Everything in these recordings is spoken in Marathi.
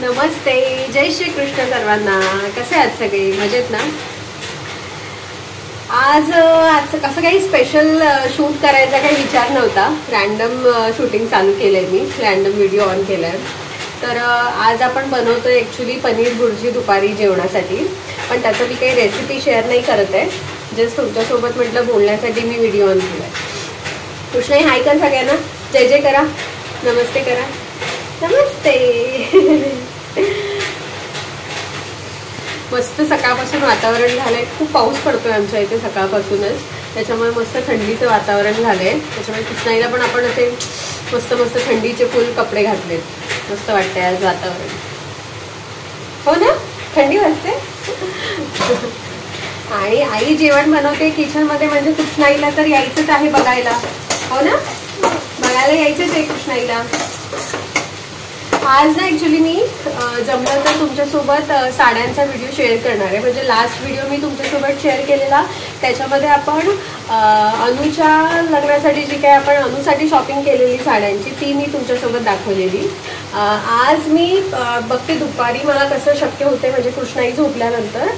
नमस्ते, जय श्री कृष्ण सर्वांना. कसे आहात सगळे? मजेत ना? आज कसं काही स्पेशल शूट करायचा काही विचार नव्हता. रॅन्डम शूटिंग चालू केलंय मी, रॅन्डम व्हिडिओ ऑन केलाय. तर आज आपण बनवतोय ॲक्च्युली पनीर भुर्जी दुपारी जेवणासाठी. पण त्याचं मी काही रेसिपी शेअर नाही करत आहे, जस्ट तुमच्यासोबत म्हटलं बोलण्यासाठी मी व्हिडिओ ऑन केलाय. कृष्णाई हाय कर सगळ्यांना, जय जय करा, नमस्ते करा. नमस्ते. मस्त सकाळपासून वातावरण झालंय. खूप पाऊस पडतोय आमच्या इथे सकाळपासूनच, त्याच्यामुळे मस्त थंडीचं वातावरण झालंय. त्याच्यामुळे कृष्णाईला पण आपण असे मस्त मस्त थंडीचे फुल कपडे घातलेत. मस्त वाटतंय आज वातावरण. हो ना, थंडी वाजते. आणि आई जेवण बनवते किचन मध्ये, म्हणजे कृष्णाईला तर यायचंच आहे बघायला. हो ना, बघायला यायचंच आहे कृष्णाईला. आज ना ॲक्च्युली मी जमलं तर तुमच्यासोबत साड्यांचा व्हिडिओ शेअर करणार आहे. म्हणजे लास्ट व्हिडिओ मी तुमच्यासोबत शेअर केलेला, त्याच्यामध्ये आपण अनुच्या लग्नासाठी जी काही आपण अनुसाठी शॉपिंग केलेली साड्यांची ती मी तुमच्यासोबत दाखवलेली. आज मी बघते दुपारी मला कसं शक्य होते, म्हणजे कृष्णाई झोपल्यानंतर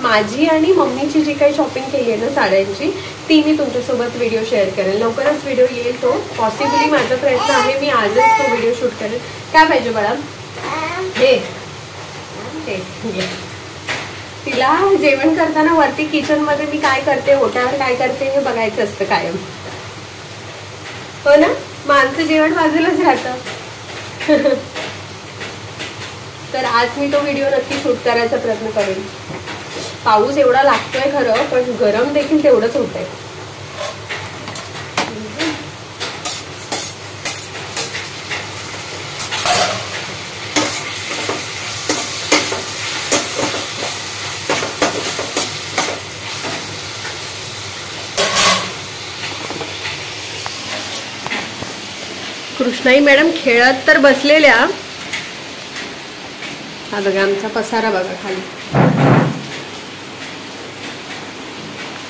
माझी आणि मम्मीची जी काही शॉपिंग केली आहे ना साड्यांची, ती मी तुमच्यासोबत व्हिडिओ शेअर करेल. लवकरच व्हिडिओ येईल तो. पॉसिबली माझा प्रयत्न आहे मी आजच तो व्हिडिओ शूट करेल. काय पाहिजे बाळा? हे तिला जेवण करताना वरती किचनमध्ये मी काय करते, ओट्यावर काय करते हे बघायचं असतं कायम. हो ना, माणसं जेवण बाजूलाच राहतं. तर आज मी तो व्हिडिओ नक्की शूट करायचा प्रयत्न करेन. पाऊस एवढा लागतोय खरं, पण गरम देखील तेवढंच होतंय. कृष्णाई मॅडम खेळत तर बसलेल्या. हा बघा आमचा पसारा बघा खाली.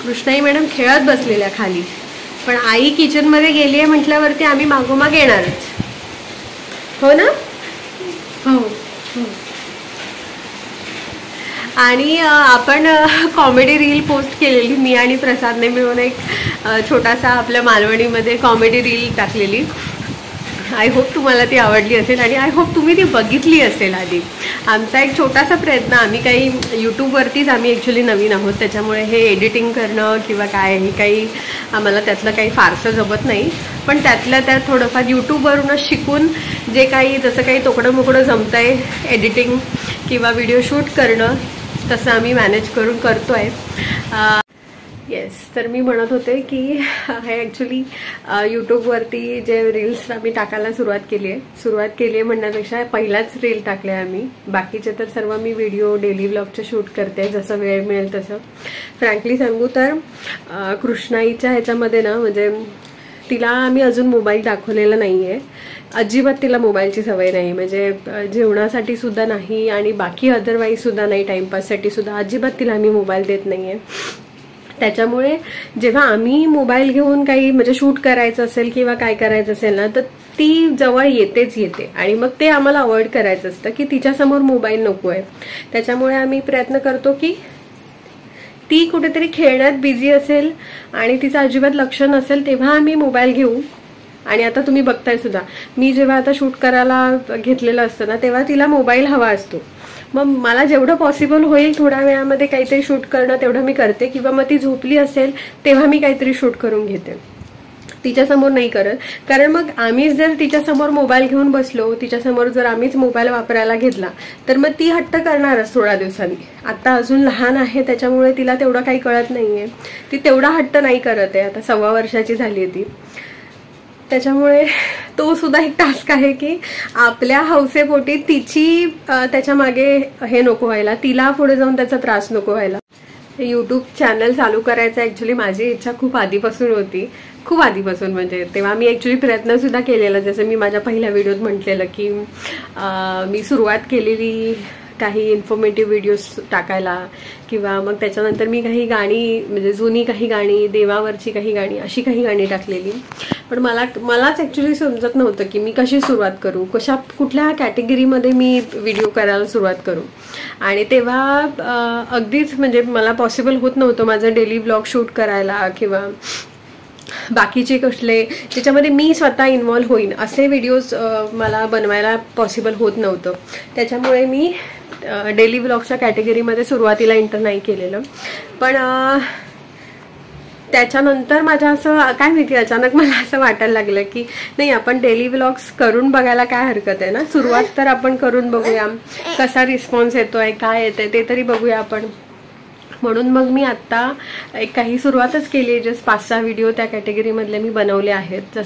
कृष्णाई मॅडम खेळत बसलेल्या खाली, पण आई किचन मध्ये गेली आहे म्हटल्यावरती आम्ही मागोमाग येणारच. हो ना? हो. आणि आपण कॉमेडी रील पोस्ट केलेली, मी आणि प्रसादने मिळून एक छोटासा आपल्या मालवणीमध्ये कॉमेडी रील टाकलेली. आय होप तुम्हाला ती आवडली असेल आणि आय होप तुम्ही ती बघितली असेल. आधी आमचा एक छोटासा प्रयत्न, आम्ही काही यूट्यूबवरतीच आम्ही ॲक्च्युली नवीन आहोत, त्याच्यामुळे हे एडिटिंग करणं किंवा काय हे काही आम्हाला त्यातलं काही फारसं जमत नाही. पण त्यातल्या त्यात थोडंफार यूट्यूबवरूनच शिकून जे काही जसं काही तोकडं मोकडं जमतं आहे एडिटिंग किंवा व्हिडिओ शूट करणं, तसं आम्ही मॅनेज करून करतो आहे. येस, तर मी म्हणत होते की हे ॲक्च्युली यूट्यूबवरती जे रील्स आम्ही टाकायला सुरुवात केली आहे म्हणण्यापेक्षा पहिलाच रील टाकले आम्ही. बाकीचे तर सर्व मी व्हिडिओ डेली व्लॉगचे शूट करते जसं वेळ मिळेल तसं. फ्रँकली सांगू तर कृष्णाईच्या ह्याच्यामध्ये ना, म्हणजे तिला आम्ही अजून मोबाईल दाखवलेला नाही आहे. अजिबात तिला मोबाईलची सवय नाही, म्हणजे जेवणासाठी सुद्धा नाही आणि बाकी अदरवाईज सुद्धा नाही, टाईमपाससाठी सुद्धा अजिबात तिला आम्ही मोबाईल देत नाही आहे. त्याच्यामुळे जेव्हा आम्ही मोबाईल घेऊन काही म्हणजे शूट करायचं असेल किंवा काय करायचं असेल ना, तर ती जवळ येते आणि मग ते आम्हाला अवॉइड करायचं असतं की तिच्यासमोर मोबाईल नको आहे. त्याच्यामुळे आम्ही प्रयत्न करतो की ती कुठेतरी खेळण्यात बिझी असेल आणि तिचं अजिबात लक्ष नसेल तेव्हा आम्ही मोबाईल घेऊ. आणि आता तुम्ही बघताय सुद्धा, मी जेव्हा आता शूट करायला घेतलेलं असतं ना, तेव्हा तिला मोबाईल हवा असतो. मग मला जेवढं पॉसिबल होईल थोड्या वेळामध्ये काहीतरी शूट करणं तेवढं मी करते, किंवा मग ती झोपली असेल तेव्हा मी काहीतरी शूट करून घेते. तिच्यासमोर नाही करत, कारण मग आम्ही जर तिच्यासमोर मोबाईल घेऊन बसलो, तिच्यासमोर जर आम्हीच मोबाईल वापरायला घेतला तर मग ती हट्ट करणारच थोड्या दिवसांनी. आता अजून लहान आहे त्याच्यामुळे तिला तेवढं काही कळत नाहीये, ती तेवढा हट्ट नाही करत आहे. आता 1.25 वर्षाची झाली आहे ती. त्याच्यामुळे तो सुद्धा एक टास्क आहे की आपल्या हौसेपोटी तिची त्याच्या मागे हे नको व्हायला, तिला पुढे जाऊन त्याचा त्रास नको व्हायला. यूट्यूब चॅनल चालू करायचं ॲक्च्युली माझी इच्छा खूप आधीपासून होती, खूप आधीपासून. म्हणजे तेव्हा मी ॲक्च्युली प्रयत्न सुद्धा केलेला, जसं मी माझ्या पहिल्या व्हिडिओत म्हटलेलं की मी सुरुवात केलेली काही इन्फॉर्मेटिव्ह व्हिडिओज टाकायला, किंवा मग त्याच्यानंतर मी काही गाणी म्हणजे जुनी काही गाणी, देवावरची काही गाणी, अशी काही गाणी टाकलेली. पण मलाच ॲक्च्युली समजत नव्हतं की मी कशी सुरुवात करू, कुठल्या कॅटेगरीमध्ये मी व्हिडिओ करायला सुरुवात करू. आणि तेव्हा अगदीच म्हणजे मला पॉसिबल होत नव्हतं माझं डेली ब्लॉग शूट करायला, किंवा बाकीचे कसले त्याच्यामध्ये मी स्वतः इन्व्हॉल्व होईन असे व्हिडिओज मला बनवायला पॉसिबल होत नव्हतं. त्याच्यामुळे मी डेली ब्लॉगच्या कॅटेगरीमध्ये सुरुवातीला एंटर नाही केलेलं. पण त्याच्यानंतर माझ्या असं काय माहिती अचानक मला असं वाटायला लागलं की नाही, आपण डेली व्लॉग्स करून बघायला काय हरकत आहे ना. सुरुवात तर आपण करून बघूया, कसा रिस्पॉन्स येतोय, काय येतंय ते तरी बघूया आपण. म्हणून मग मी आता काही सुरुवातच केली. जस्ट 5-6 व्हिडिओ त्या कॅटेगरीमधले मी बनवले आहेत.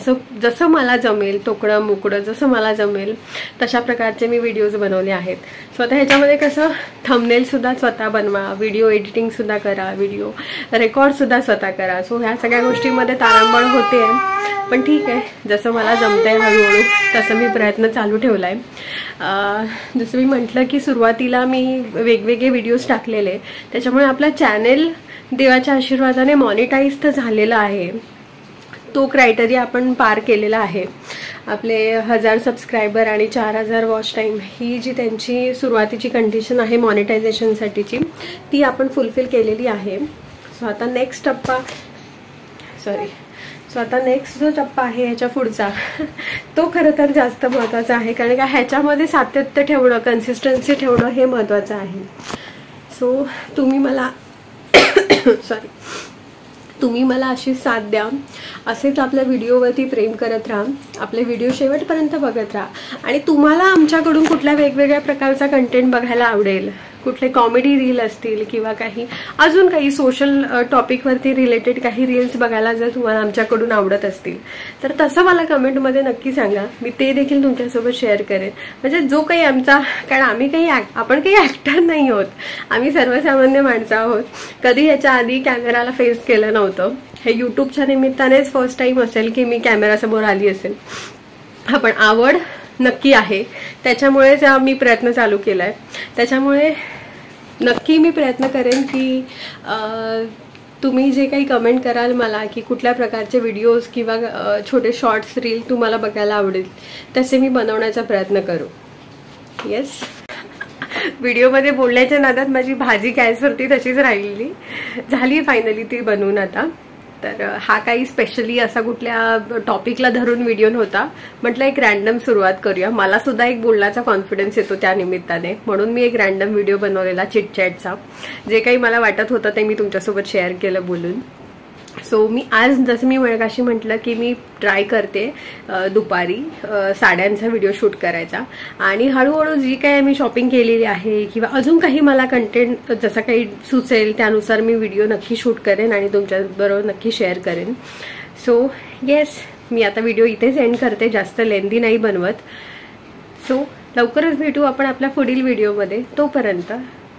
जसं मला जमेल, तोकडं मोकडं जसं मला जमेल तशा प्रकारचे मी व्हिडिओज बनवले आहेत. स्वतः ह्याच्यामध्ये कसं थंबनेलसुद्धा स्वतः बनवा, व्हिडिओ एडिटिंगसुद्धा करा, व्हिडिओ रेकॉर्डसुद्धा स्वतः करा. सो ह्या सगळ्या गोष्टींमध्ये तारांबळ होते. पण ठीक आहे, जसं मला जमतंय हळूहळू तसं मी प्रयत्न चालू ठेवला आहे. जसं मी म्हटलं की सुरुवातीला मी वेगवेगळे व्हिडिओज टाकलेले, त्याच्यामुळे आपला चॅनेल देवाच्या आशीर्वादाने मॉनिटाईज तर झालेला आहे. तो क्रायटेरिया आपण पार केलेला आहे. आपले 1000 सबस्क्रायबर आणि 4000 वॉच टाईम ही जी त्यांची सुरुवातीची कंडिशन आहे मॉनिटायझेशनसाठीची, ती आपण फुलफिल केलेली आहे. सो आता नेक्स्ट जो टप्पा आहे ह्याच्या पुढचा, तो खरं तर जास्त महत्त्वाचा आहे. कारण का ह्याच्यामध्ये सातत्य ठेवणं, कन्सिस्टन्सी ठेवणं हे महत्त्वाचं आहे. सो तुम्ही मला अशी साथ द्या, असेच आपल्या व्हिडिओवरती प्रेम करत राहा, आपले व्हिडिओ शेवटपर्यंत बघत राहा. आणि तुम्हाला आमच्याकडून कुठल्या वेगवेगळ्या प्रकारचा कंटेंट बघायला आवडेल, कुठले कॉमेडी रील असतील किंवा काही अजून काही सोशल टॉपिकवरती रिलेटेड काही रील्स बघायला जर तुम्हाला आमच्याकडून आवडत असतील तर तसं मला कमेंटमध्ये नक्की सांगा. मी ते देखील तुमच्यासोबत शेअर करेन. म्हणजे जो काही आमचा, कारण आपण काही ॲक्टर नाही आहोत, आम्ही सर्वसामान्य माणसं आहोत. कधी ह्याच्या आधी कॅमेराला फेस केलं नव्हतं. हे यूट्यूबच्या निमित्तानेच फर्स्ट टाइम असेल की मी कॅमेरासमोर आली असेल. पण आवड नक्की आहे, त्याच्यामुळेच मी प्रयत्न चालू केलाय. त्याच्यामुळे नक्की मी प्रयत्न करेन की तुम्ही जे काही कमेंट कराल मला की कुठल्या प्रकारचे व्हिडिओज किंवा छोटे शॉर्ट्स रील तुम्हाला बघायला आवडेल तसे मी बनवण्याचा प्रयत्न करू. येस, व्हिडिओमध्ये बोलण्याच्या नादात माझी भाजी गॅसवरती तशीच राहिलेली, झाली फायनली ती बनवून आता. तर हा काही स्पेशली असा कुठल्या टॉपिकला धरून व्हिडिओ नव्हता. म्हटलं एक रॅन्डम सुरुवात करूया. मला सुद्धा एक बोलण्याचा कॉन्फिडन्स येतो त्या निमित्ताने, म्हणून मी एक रॅन्डम व्हिडिओ बनवलेला चिटचॅटचा. जे काही मला वाटत होतं ते मी तुमच्यासोबत शेअर केलं बोलून. सो मी आज जसं मी मगाशी म्हटलं की मी ट्राय करते दुपारी साड्यांचा व्हिडिओ शूट करायचा. आणि हळूहळू जी काही आम्ही शॉपिंग केलेली आहे किंवा अजून काही मला कंटेंट जसं काही सुचेल त्यानुसार मी व्हिडिओ नक्की शूट करेन आणि तुमच्याबरोबर नक्की शेअर करेन. सो येस, मी आता व्हिडिओ इथेच एंड करते, जास्त लेंदी नाही बनवत. सो लवकरच भेटू आपण आपल्या पुढील व्हिडिओमध्ये. तोपर्यंत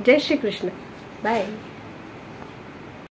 जय श्री कृष्ण, बाय.